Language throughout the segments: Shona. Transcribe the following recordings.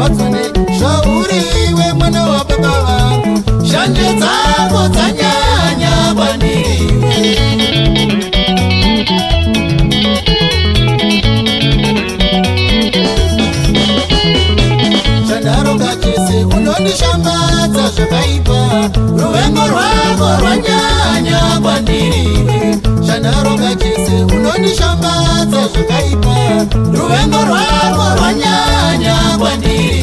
vatsone zvauriwe mwana wa baba vangu shanje dzako dzanyanya kwandiri chandaronga chese unondishambadza zvakaipa ruvengo rwako rwanyanya kwandiri chandaronga chese unondishambadza zvakaipa ruvengo rwako rwanyanya kwandiri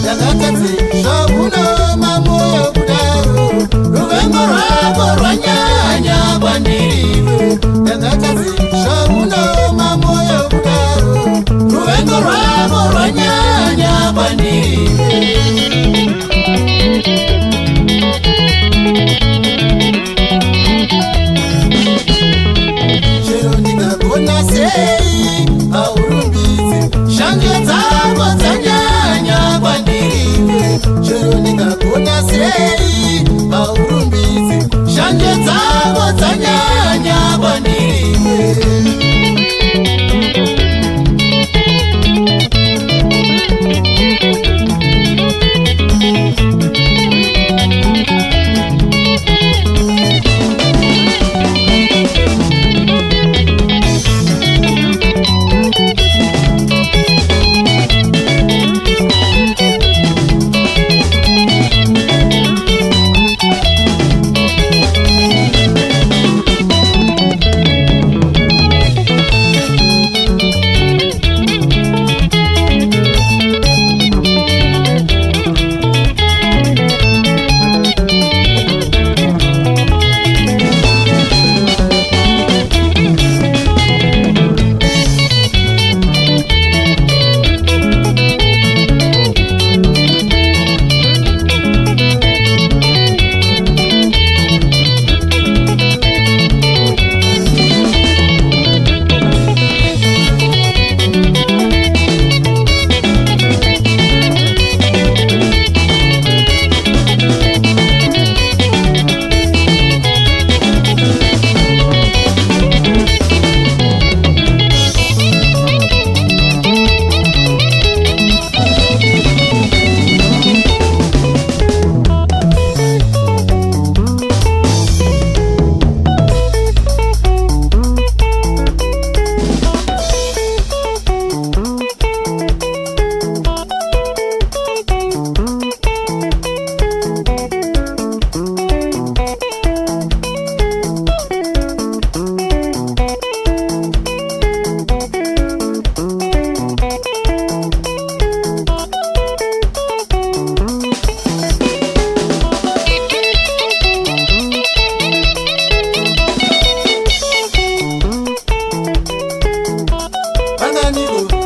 ndakatadzi zvaunoma moyo kudaro ruvengo rwako rwanyanya kwandiri ndakatadzi zvaunoma moyo kudaro ruvengo rwako rwanyanya kwandiri chero ndikagona sei haurumbidzi shanje dzako dzanyanya kwandiri chero ndikagona sei haurumbidzi shanje dzako dzanyanya kwandiri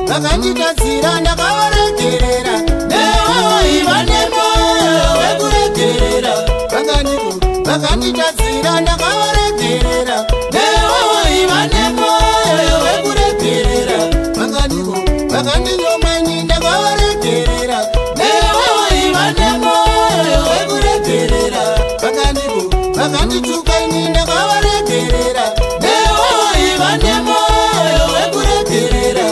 vakanditadzira ndakavaregerera newe vane moyo wekuregerera vakanditadzira ndakavaregerera newe vane moyo wekuregerera vakandinyomanyi ndakavaregerera newe vane moyo wekuregerera vakanditukaini ndakavaregerera newe vane moyo wekuregerera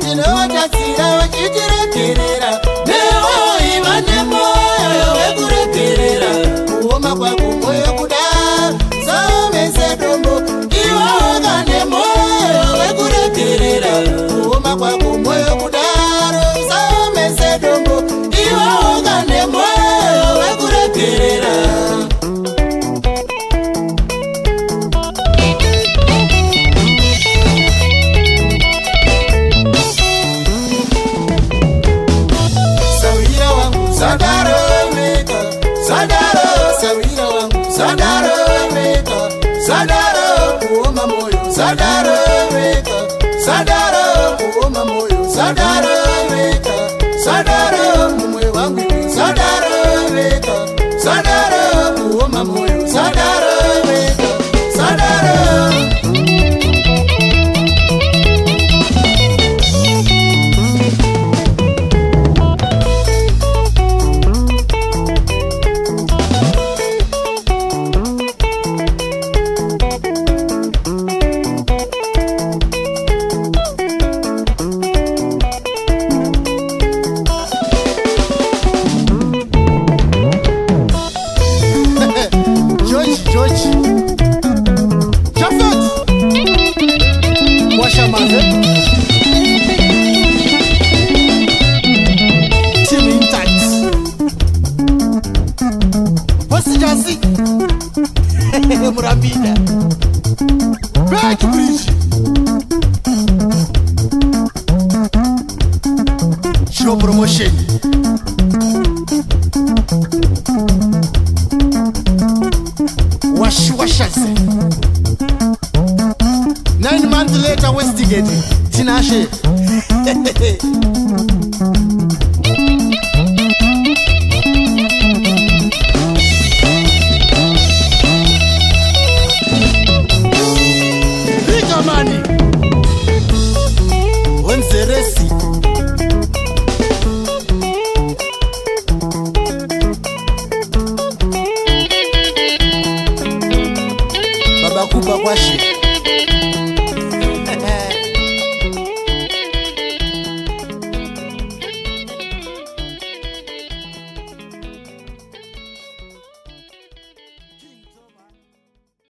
Tinovatasira vachitiregerera nevo ivane Show promotion. Washes. 9 months later, Westgate. Tinashe. Bigger money. When's the resi? Baba Kuba Kwashi.